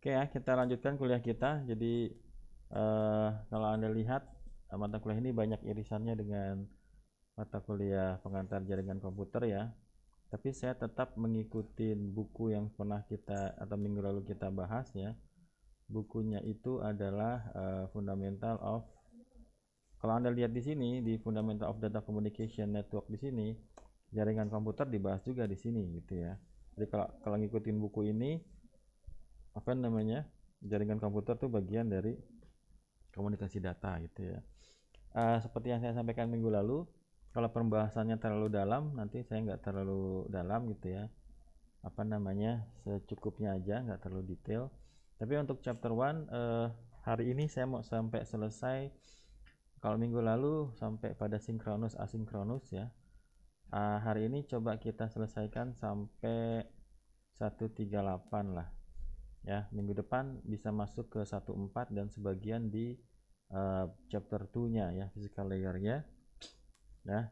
Oke ya, kita lanjutkan kuliah kita. Jadi kalau Anda lihat mata kuliah ini banyak irisannya dengan mata kuliah pengantar jaringan komputer ya. Tapi saya tetap mengikuti buku yang pernah kita atau minggu lalu kita bahas ya. Bukunya itu adalah Fundamental of, kalau Anda lihat di sini di Fundamental of Data Communication Network di sini, jaringan komputer dibahas juga di sini gitu ya. Jadi kalau ngikutin buku ini, apa namanya, jaringan komputer tuh bagian dari komunikasi data gitu ya. Seperti yang saya sampaikan minggu lalu, kalau pembahasannya terlalu dalam nanti saya nggak terlalu dalam gitu ya, apa namanya, secukupnya aja, nggak terlalu detail. Tapi untuk chapter 1 hari ini saya mau sampai selesai. Kalau minggu lalu sampai pada sinkronus asinkronus ya, hari ini coba kita selesaikan sampai 138 lah ya. Minggu depan bisa masuk ke 14 dan sebagian di chapter 2 nya ya, physical layer nya ya.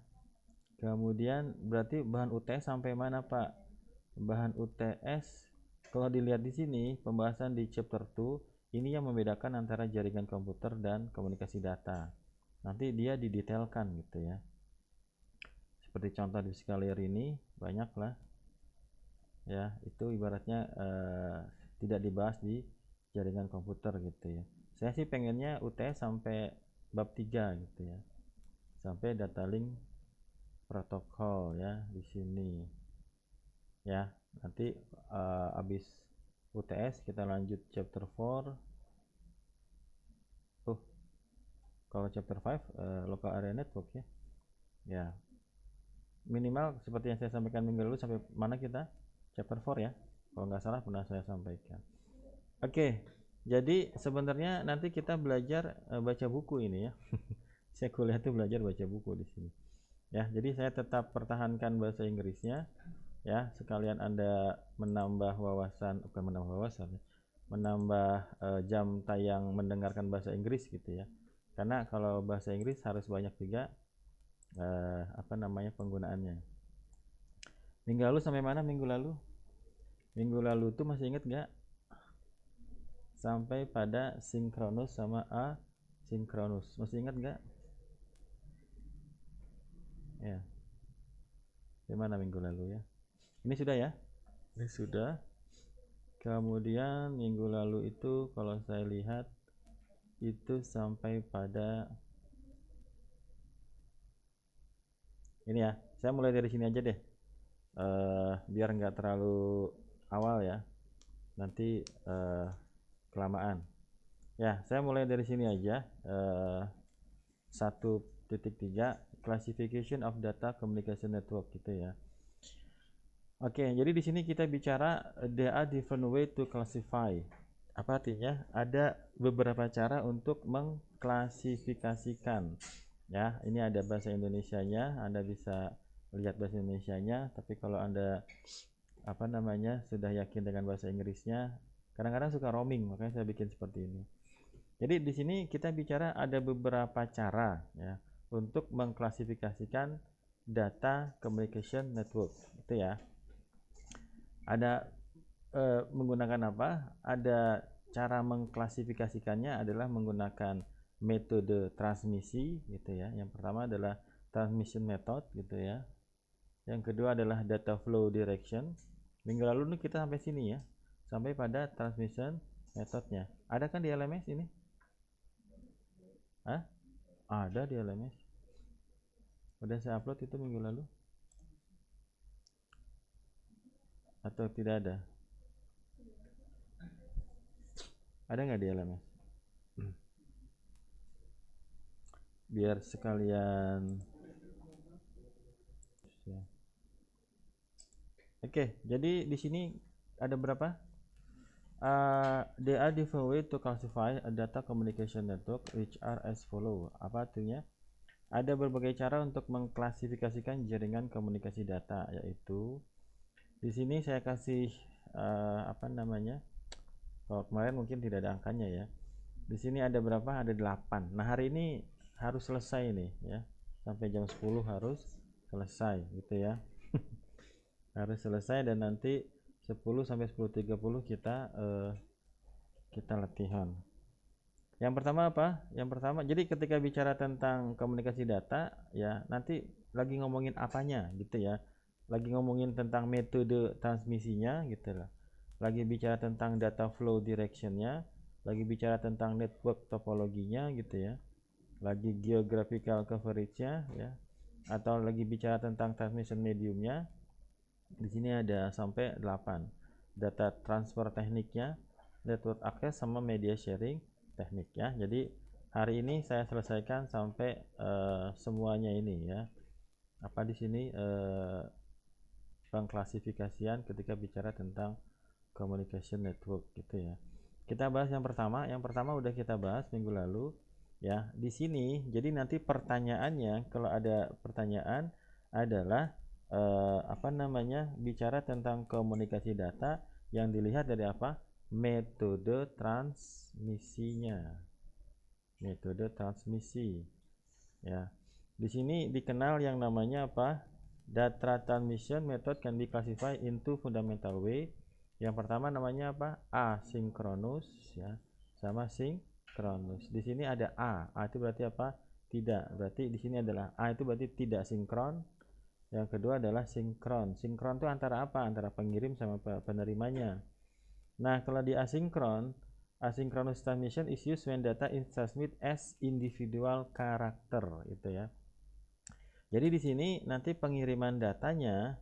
Kemudian berarti bahan UTS sampai mana Pak? Bahan UTS kalau dilihat di sini pembahasan di chapter 2 ini yang membedakan antara jaringan komputer dan komunikasi data. Nanti dia didetailkan gitu ya. Seperti contoh di physical layer ini banyak lah ya, itu ibaratnya tidak dibahas di jaringan komputer gitu ya. Saya sih pengennya UTS sampai bab 3 gitu ya, sampai data link protokol ya di sini ya. Nanti habis UTS kita lanjut chapter 4. Kalau chapter 5 local area network ya. Ya, minimal seperti yang saya sampaikan minggu lalu, sampai mana kita? Chapter 4 ya, kalau nggak salah pernah saya sampaikan. Oke, jadi sebenarnya nanti kita belajar baca buku ini ya. Saya kuliah tuh belajar baca buku di sini. Ya, jadi saya tetap pertahankan bahasa Inggrisnya ya, sekalian Anda menambah wawasan, bukan menambah wawasan ya, menambah jam tayang mendengarkan bahasa Inggris gitu ya. Karena kalau bahasa Inggris harus banyak juga apa namanya, penggunaannya. Minggu lalu sampai mana minggu lalu? Minggu lalu tuh masih inget nggak? Sampai pada sinkronus sama asinkronus. Masih ingat nggak? Ya, gimana minggu lalu ya? Ini sudah ya? Ini sudah. Kemudian minggu lalu itu kalau saya lihat itu sampai pada ini ya. Saya mulai dari sini aja deh. Biar nggak terlalu awal ya. Nanti kelamaan. Ya, saya mulai dari sini aja. 1.3 Classification of Data Communication Network gitu ya. Oke, jadi di sini kita bicara there are different way to classify. Apa artinya? Ada beberapa cara untuk mengklasifikasikan. Ya, ini ada bahasa Indonesianya, Anda bisa lihat bahasa Indonesianya, tapi kalau Anda apa namanya, sudah yakin dengan bahasa Inggrisnya, kadang-kadang suka roaming, makanya saya bikin seperti ini. Jadi di sini kita bicara ada beberapa cara ya untuk mengklasifikasikan data communication network. Itu ya. Ada menggunakan apa? Ada cara mengklasifikasikannya adalah menggunakan metode transmisi gitu ya. Yang pertama adalah transmission method gitu ya. Yang kedua adalah data flow direction. Minggu lalu nih kita sampai sini ya, sampai pada transmission methodnya. Ada kan di LMS ini? Hah? Ada di LMS. Udah saya upload itu minggu lalu atau tidak ada? Ada nggak di LMS? Biar sekalian. Oke, jadi di sini ada berapa? There are different way to classify a data communication network which are as follow. Apa artinya? Ada berbagai cara untuk mengklasifikasikan jaringan komunikasi data, yaitu di sini saya kasih apa namanya? Kalau kemarin mungkin tidak ada angkanya ya. Di sini ada berapa? Ada 8. Nah, hari ini harus selesai nih ya. Sampai jam 10 harus selesai gitu ya. Harus selesai dan nanti 10 sampai 10.30 kita kita latihan. Yang pertama apa? Yang pertama, jadi ketika bicara tentang komunikasi data, ya nanti lagi ngomongin apanya gitu ya. Lagi ngomongin tentang metode transmisinya gitu lah. Lagi bicara tentang data flow directionnya, lagi bicara tentang network topologinya gitu ya. Lagi geographical coverage-nya ya. Atau lagi bicara tentang transmission mediumnya. Di sini ada sampai 8. Data transfer tekniknya, network access sama media sharing teknik ya. Jadi hari ini saya selesaikan sampai semuanya ini ya. Apa di sini pengklasifikasian ketika bicara tentang communication network gitu ya. Kita bahas yang pertama. Yang pertama udah kita bahas minggu lalu ya. Di sini jadi nanti pertanyaannya kalau ada pertanyaan adalah apa namanya, bicara tentang komunikasi data yang dilihat dari apa? Metode transmisinya. Metode transmisi ya. Di sini dikenal yang namanya apa? Data transmission method can be classified into fundamental way. Yang pertama namanya apa? Asynchronous ya, sama sinkronus. Di sini ada A. A itu berarti apa? Tidak. Berarti di sini adalah A itu berarti tidak sinkron. Yang kedua adalah sinkron. Sinkron itu antara apa? Antara pengirim sama penerimanya. Nah, kalau di asinkron, asynchronous transmission is used when data is transmitted as individual character gitu ya. Jadi di sini nanti pengiriman datanya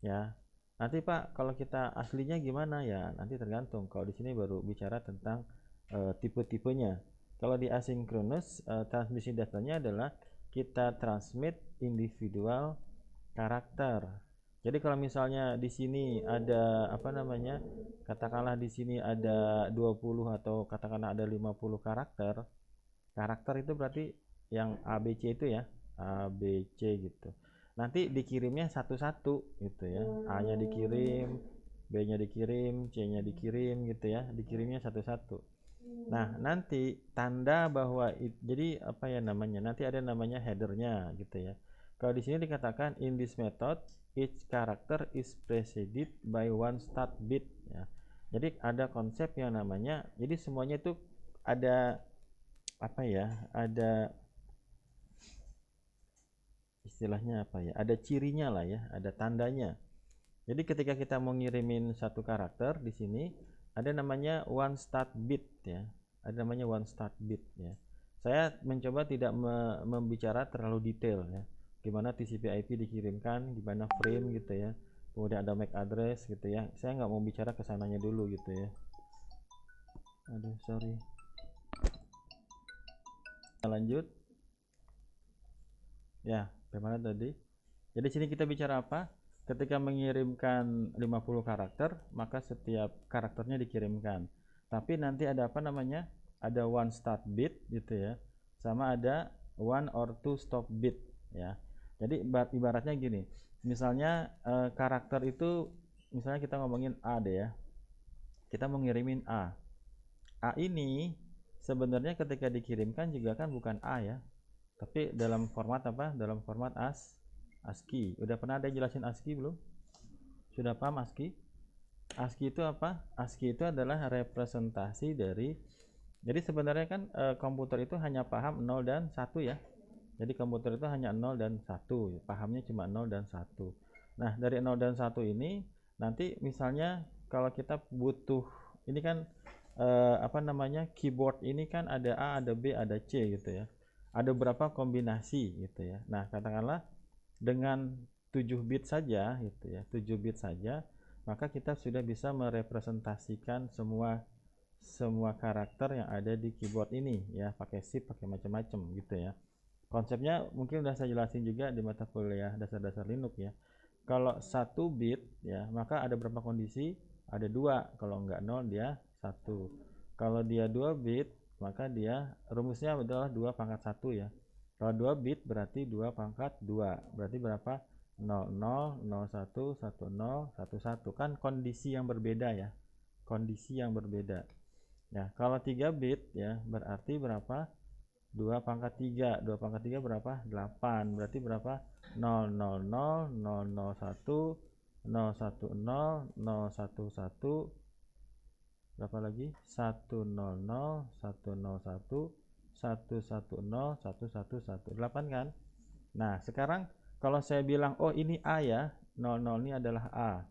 ya. Nanti Pak, kalau kita aslinya gimana ya? Nanti tergantung. Kalau di sini baru bicara tentang tipe-tipenya. Kalau di asynchronous transmisi datanya adalah kita transmit individual karakter. Jadi kalau misalnya di sini ada apa namanya? Katakanlah di sini ada 20 atau katakanlah ada 50 karakter. Karakter itu berarti yang ABC itu ya, ABC gitu. Nanti dikirimnya satu-satu gitu ya. A-nya dikirim, B-nya dikirim, C-nya dikirim gitu ya. Dikirimnya satu-satu. Nah, nanti tanda bahwa jadi apa ya namanya? Nanti ada namanya headernya gitu ya. Kalau di sini dikatakan in this method each character is preceded by one start bit ya. Jadi ada konsep yang namanya, jadi semuanya itu ada apa ya? Ada istilahnya apa ya? Ada cirinya lah ya, ada tandanya. Jadi ketika kita mau ngirimin satu karakter di sini ada namanya one start bit ya. Ada namanya one start bit ya. Saya mencoba tidak membicara terlalu detail ya. Gimana TCP/IP dikirimkan, gimana frame gitu ya. Kemudian ada MAC address gitu ya. Saya nggak mau bicara kesananya dulu gitu ya. Aduh, sorry. Kita lanjut. Ya, bagaimana tadi? Jadi sini kita bicara apa? Ketika mengirimkan 50 karakter, maka setiap karakternya dikirimkan. Tapi nanti ada apa namanya? Ada one start bit gitu ya. Sama ada one or two stop bit ya. Jadi ibaratnya gini. Misalnya karakter itu misalnya kita ngomongin A deh ya. Kita mau ngirimin A. A ini sebenarnya ketika dikirimkan juga kan bukan A ya. Tapi dalam format apa? Dalam format ASCII. Udah pernah ada jelasin ASCII belum? Sudah paham ASCII? ASCII itu apa? ASCII itu adalah representasi dari, jadi sebenarnya kan komputer itu hanya paham 0 dan 1 ya. Jadi komputer itu hanya 0 dan 1, pahamnya cuma 0 dan 1. Nah, dari 0 dan 1 ini nanti misalnya kalau kita butuh, ini kan apa namanya, keyboard ini kan ada A, ada B, ada C gitu ya. Ada berapa kombinasi gitu ya. Nah, katakanlah dengan 7 bit saja gitu ya, 7 bit saja, maka kita sudah bisa merepresentasikan semua karakter yang ada di keyboard ini ya, pakai shift, pakai macam-macam gitu ya. Konsepnya mungkin udah saya jelasin juga di mata kuliah dasar-dasar Linux ya. Kalau 1 bit ya, maka ada berapa kondisi? Ada 2. Kalau enggak 0 dia 1. Kalau dia 2 bit, maka dia rumusnya adalah 2 pangkat 1 ya. Kalau 2 bit berarti 2 pangkat 2. Berarti berapa? 00, 01, 10, 11. Kan kondisi yang berbeda ya. Kondisi yang berbeda. Ya, kalau 3 bit ya, berarti berapa? 2 pangkat 3. 2 pangkat 3 berapa? 8. Berarti berapa? 000, 001, 010, 011, berapa lagi? 100 101 110 111 8 kan. Nah sekarang kalau saya bilang oh ini A ya, 00 ini adalah A,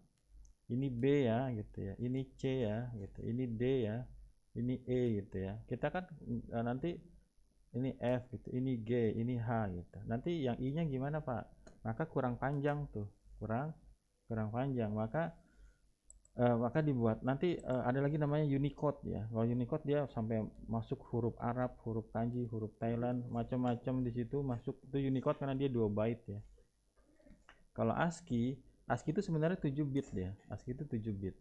ini B ya gitu ya, ini C ya gitu, ini D ya, ini E gitu ya. Kita kan nanti ini F gitu, ini G, ini H gitu. Nanti yang I nya gimana Pak? Maka kurang panjang tuh, kurang panjang. Maka dibuat nanti ada lagi namanya Unicode ya. Kalau Unicode dia sampai masuk huruf Arab, huruf Kanji, huruf Thailand, macam-macam di situ masuk. Itu Unicode karena dia 2 byte ya. Kalau ASCII itu sebenarnya 7 bit ya. ASCII itu 7 bit.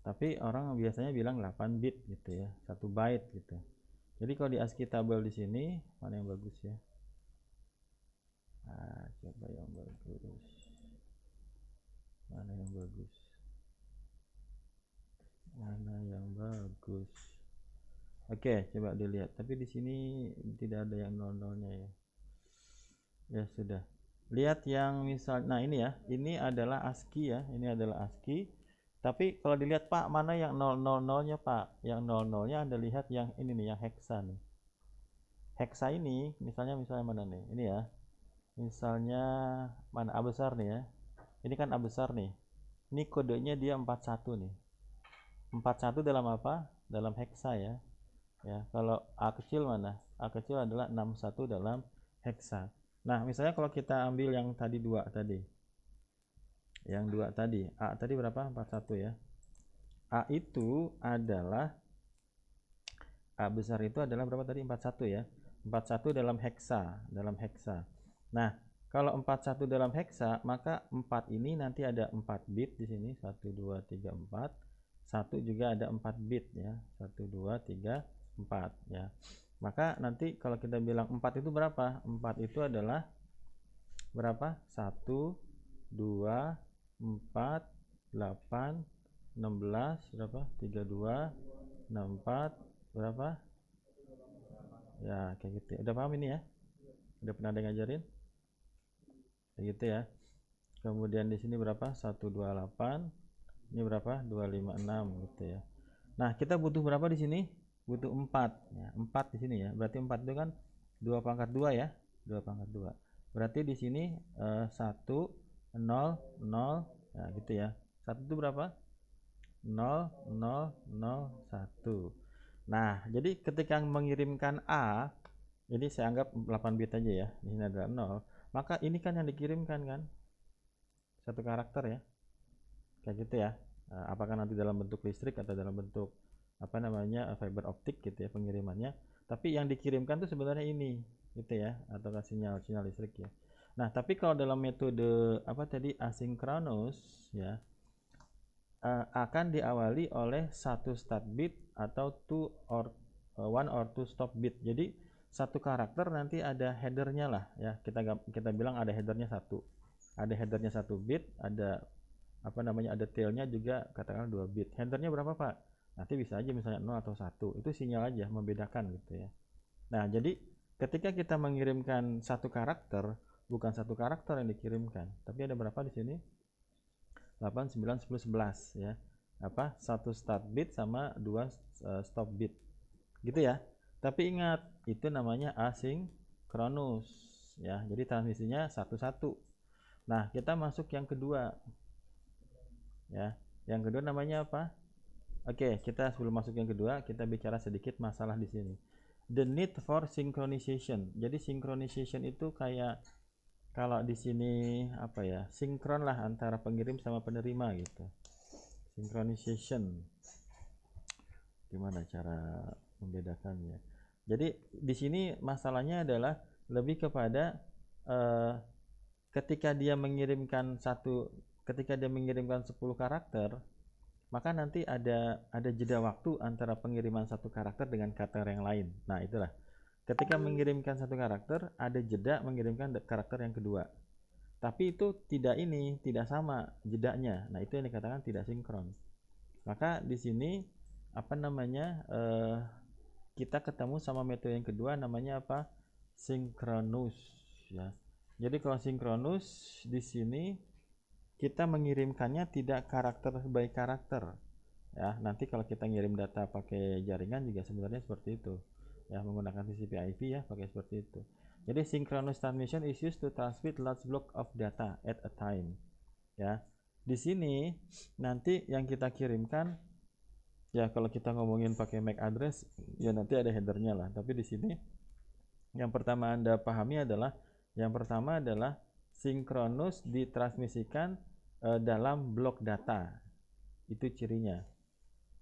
Tapi orang biasanya bilang 8 bit gitu ya, 1 byte gitu. Jadi kalau di ASCII table di sini mana yang bagus ya? Nah, coba yang bagus. Mana yang bagus? Mana yang bagus? Oke, coba dilihat. Tapi di sini tidak ada yang 00-nya ya. Ya sudah. Lihat yang misal, nah ini ya, ini adalah ASCII ya, ini adalah ASCII. Tapi kalau dilihat Pak, mana yang 000-nya Pak? Yang 00-nya Anda lihat yang ini nih, yang hexa nih. Hexa ini, misalnya mana nih? Ini ya. Misalnya mana A besar nih ya. Ini kan A besar nih. Ini kodenya dia 41 nih. 41 dalam apa? Dalam hexa ya. Ya, kalau A kecil mana? A kecil adalah 61 dalam hexa. Nah, misalnya kalau kita ambil yang tadi 2 tadi. Yang 2 tadi, A tadi berapa? 41 ya. A itu adalah A besar itu adalah berapa tadi? 41 ya. 41 dalam hexa, Nah, kalau 41 dalam hexa, maka 4 ini nanti ada 4 bit di sini. 1 2 3 4. 1 juga ada 4 bit ya. 1 2 3 4 ya. Maka nanti kalau kita bilang 4 itu berapa? 4 itu adalah berapa? 1 2 4 8 16 berapa? 32 64 berapa? Ya, kayak gitu. Udah paham ini ya? Udah pernah ada ngajarin? Kayak gitu ya. Kemudian di sini berapa? 128. Ini berapa? 256 gitu ya. Nah, kita butuh berapa di sini? Butuh 4 ya. 4 di sini ya. Berarti 4 itu kan 2 pangkat 2 ya. 2 pangkat 2. Berarti di sini 1 0 0 ya gitu ya. 1 itu berapa? 0 0 0 1. Nah, jadi ketika mengirimkan A, jadi saya anggap 8 bit aja ya. Di sini adalah 0. Maka ini kan yang dikirimkan kan? Satu karakter ya. Kayak gitu ya. Apakah nanti dalam bentuk listrik atau dalam bentuk apa namanya fiber optik gitu ya pengirimannya. Tapi yang dikirimkan tuh sebenarnya ini gitu ya, atau sinyal listrik ya. Nah, tapi kalau dalam metode apa tadi asinkronus ya, akan diawali oleh satu start bit atau one or two stop bit. Jadi satu karakter nanti ada headernya lah ya. Kita bilang ada headernya satu. Ada headernya 1 bit, ada apa namanya ada tailnya juga katakanlah 2 bit. Headernya berapa Pak? Nanti bisa aja misalnya 0 atau 1. Itu sinyal aja membedakan gitu ya. Nah, jadi ketika kita mengirimkan satu karakter, bukan satu karakter yang dikirimkan, tapi ada berapa di sini? 8 9 10 11 ya. Apa? Satu start bit sama 2 stop bit. Gitu ya. Tapi ingat, itu namanya asinkronus ya. Jadi transmisinya satu-satu. Nah, kita masuk yang kedua. Ya. Yang kedua namanya apa? Oke, kita sebelum masuk yang kedua, kita bicara sedikit masalah di sini. The need for synchronization. Jadi synchronization itu kayak kalau di sini apa ya? Sinkron lah antara pengirim sama penerima gitu. Synchronization. Gimana cara membedakannya? Jadi di sini masalahnya adalah lebih kepada ketika dia mengirimkan 10 karakter, maka nanti ada jeda waktu antara pengiriman satu karakter dengan karakter yang lain. Nah, itulah. Ketika mengirimkan satu karakter, ada jeda mengirimkan karakter yang kedua. Tapi itu tidak sama jedanya. Nah, itu yang dikatakan tidak sinkron. Maka di sini apa namanya? Kita ketemu sama metode yang kedua namanya apa? Sinkronus ya. Jadi kalau sinkronus di sini kita mengirimkannya tidak karakter by karakter. ya. Nanti kalau kita ngirim data pakai jaringan juga sebenarnya seperti itu ya, menggunakan TCP/IP ya, pakai seperti itu. Jadi synchronous transmission is used to transmit large block of data at a time ya. Di sini nanti yang kita kirimkan ya, kalau kita ngomongin pakai MAC address ya nanti ada headernya lah, tapi di sini yang pertama Anda pahami adalah yang pertama adalah sinkronus ditransmisikan dalam blok data. Itu cirinya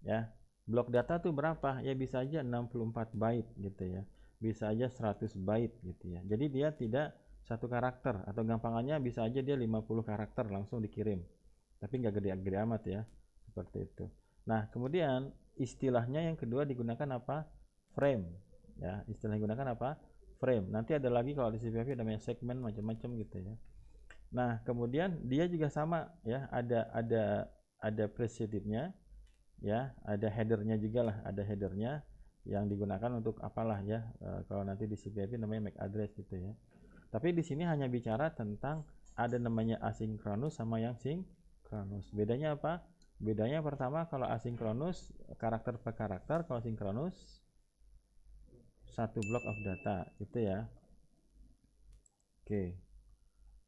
ya. Blok data tuh berapa? Ya bisa aja 64 byte gitu ya. Bisa aja 100 byte gitu ya. Jadi dia tidak satu karakter, atau gampangannya bisa aja dia 50 karakter langsung dikirim. Tapi nggak gede-gede amat ya. Seperti itu. Nah, kemudian istilahnya yang kedua digunakan apa? Frame. Ya, istilah yang digunakan apa? Frame. Nanti ada lagi kalau di CPIP namanya segmen, macam-macam gitu ya. Nah, kemudian dia juga sama ya, ada preceded-nya ya, ada headernya juga lah, ada headernya yang digunakan untuk apalah ya, kalau nanti di CPIP namanya MAC address gitu ya. Tapi di sini hanya bicara tentang ada namanya asinkronus sama yang sinkronus. Bedanya apa? Bedanya pertama, kalau asinkronus karakter per karakter, kalau sinkronus satu block of data gitu ya. Oke.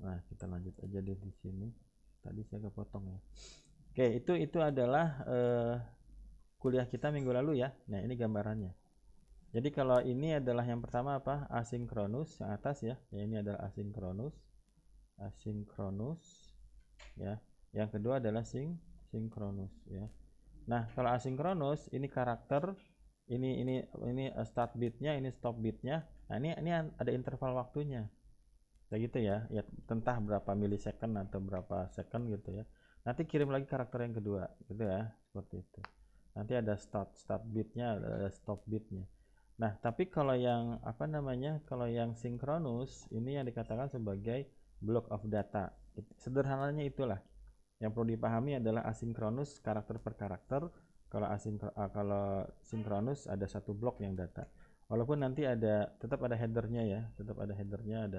Nah, kita lanjut aja deh di sini. Tadi saya kepotong ya. Oke, itu adalah kuliah kita minggu lalu ya. Nah, ini gambarannya. Jadi kalau ini adalah yang pertama apa? Asinkronus yang atas ya. Ini adalah asinkronus. Asinkronus ya. Yang kedua adalah sinkronus ya. Nah, kalau asinkronus ini karakter, ini start bitnya, ini stop bitnya. Nah, ini ada interval waktunya. Kayak gitu ya. Ya, entah berapa milisecond atau berapa second gitu ya. Nanti kirim lagi karakter yang kedua gitu ya, seperti itu. Nanti ada start bitnya, ada stop bitnya. Nah, tapi kalau yang apa namanya, kalau yang sinkronus ini yang dikatakan sebagai block of data. Sederhananya itulah yang perlu dipahami adalah asinkronus karakter per karakter. Kalau sinkronus ada satu blok yang data, walaupun nanti tetap ada headernya ya, tetap ada headernya,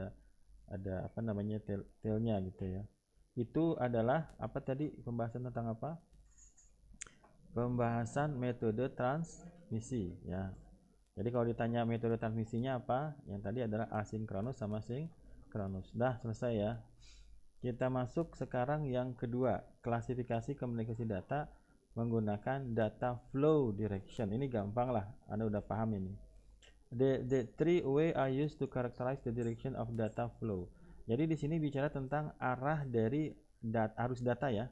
ada apa namanya, tailnya gitu ya. Itu adalah apa tadi, pembahasan tentang apa? Pembahasan metode transmisi ya. Jadi kalau ditanya metode transmisinya apa, yang tadi adalah asinkronus sama sinkronus. Dah selesai ya. Kita masuk sekarang yang kedua, klasifikasi komunikasi data menggunakan data flow direction. Ini gampang lah, Anda udah paham ini. The three way are used to characterize the direction of data flow. Jadi di sini bicara tentang arah dari arus data ya,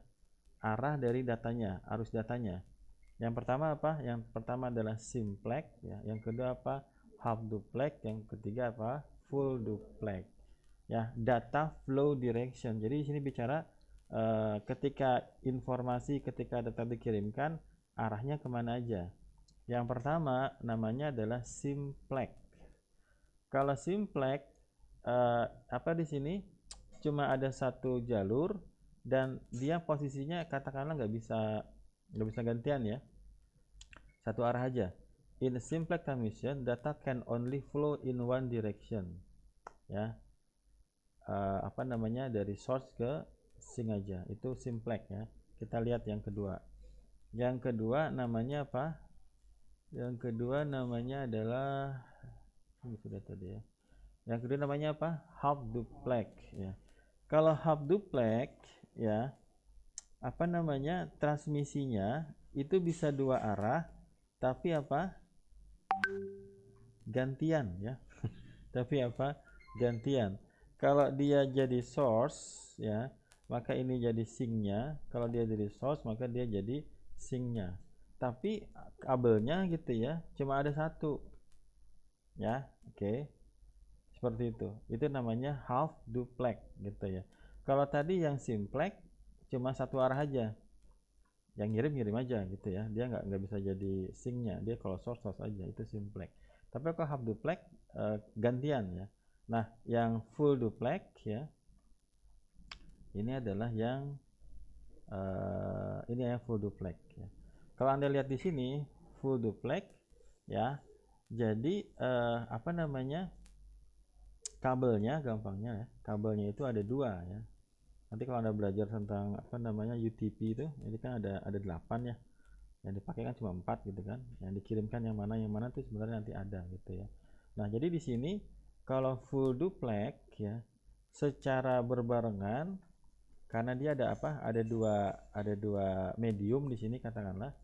arah dari datanya, arus datanya. Yang pertama apa? Yang pertama adalah simplex ya. Yang kedua apa? Half duplex. Yang ketiga apa? Full duplex. Ya, data flow direction. Jadi di sini bicara ketika data dikirimkan arahnya kemana aja. Yang pertama namanya adalah simplex. Kalau simplex apa di sini cuma ada satu jalur dan dia posisinya katakanlah nggak bisa gantian ya, satu arah aja. In simplex transmission, data can only flow in one direction ya. Apa namanya, dari source ke sink aja, itu simplex ya. Kita lihat yang kedua. Yang kedua namanya apa? Yang kedua namanya adalah ini sudah tadi ya. Yang kedua namanya apa? Half duplex ya. Kalau half duplex ya, apa namanya, transmisinya itu bisa dua arah, tapi apa? Gantian ya. Tapi apa? Gantian. Kalau dia jadi source ya, maka ini jadi sinknya. Kalau dia jadi source, maka dia jadi sinknya. Tapi kabelnya gitu ya, cuma ada satu ya. Oke, seperti itu namanya half duplex gitu ya. Kalau tadi yang simplex cuma satu arah aja, yang ngirim aja gitu ya, dia nggak bisa jadi sinknya, dia kalau source aja, itu simplex. Tapi kalau half duplex gantian ya. Nah, yang full duplex ya, ini adalah yang ini yang full duplex ya. Kalau Anda lihat di sini full duplex ya, jadi apa namanya, kabelnya gampangnya ya, kabelnya itu ada dua ya. Nanti kalau Anda belajar tentang apa namanya UTP itu, ini kan ada 8 ya. yang dipakai kan cuma 4 gitu kan, yang dikirimkan yang mana tuh sebenarnya nanti ada gitu ya. Nah jadi di sini kalau full duplex ya secara berbarengan, karena dia ada apa, ada dua medium di sini katakanlah.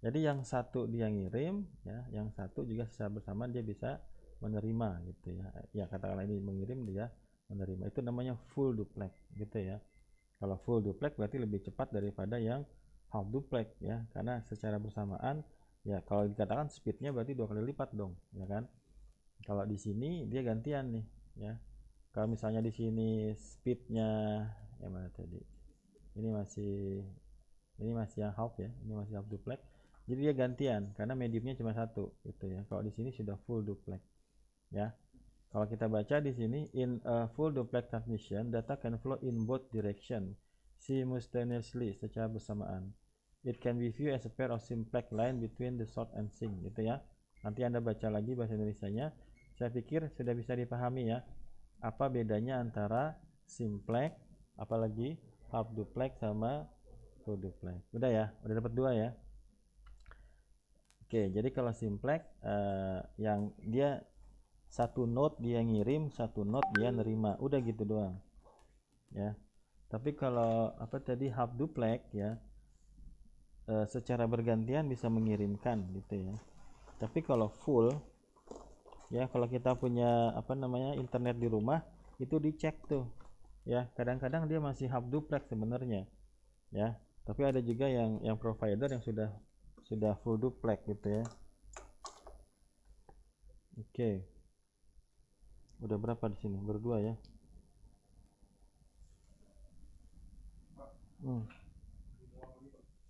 Jadi yang satu dia ngirim ya, yang satu juga secara bersamaan dia bisa menerima gitu ya. Ya katakanlah ini mengirim, dia menerima, itu namanya full duplex gitu ya. Kalau full duplex berarti lebih cepat daripada yang half duplex ya, karena secara bersamaan ya, kalau dikatakan speednya berarti 2 kali lipat dong ya kan. Kalau di sini dia gantian nih ya. Kalau misalnya di sini speednya yang mana tadi, ini masih yang half ya, ini masih half duplex, jadi dia gantian karena mediumnya cuma satu gitu ya. Kalau di sini sudah full duplex ya. Kalau kita baca di sini, in a full duplex transmission data can flow in both direction simultaneously, secara bersamaan. It can be viewed as a pair of simplex line between the source and sink gitu ya. Nanti Anda baca lagi bahasa Indonesianya. Saya pikir sudah bisa dipahami ya apa bedanya antara simplex, apalagi half duplex sama full duplex. Udah ya, udah dapat 2 ya. Oke, jadi kalau simplex yang dia satu node dia ngirim, satu node dia nerima, udah gitu doang ya. Tapi kalau apa tadi half duplex ya, secara bergantian bisa mengirimkan gitu ya. Tapi kalau full ya, kalau kita punya apa namanya internet di rumah, itu dicek tuh ya, kadang-kadang dia masih half duplex sebenarnya ya. Tapi ada juga yang provider yang sudah full duplex gitu ya. Oke, udah berapa di sini? Berdua ya.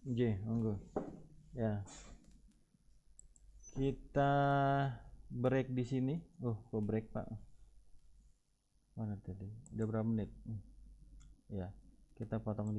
J, monggo ya. Kita break di sini. Kok break Pak? Mana tadi? Udah berapa menit? Ya, kita potong di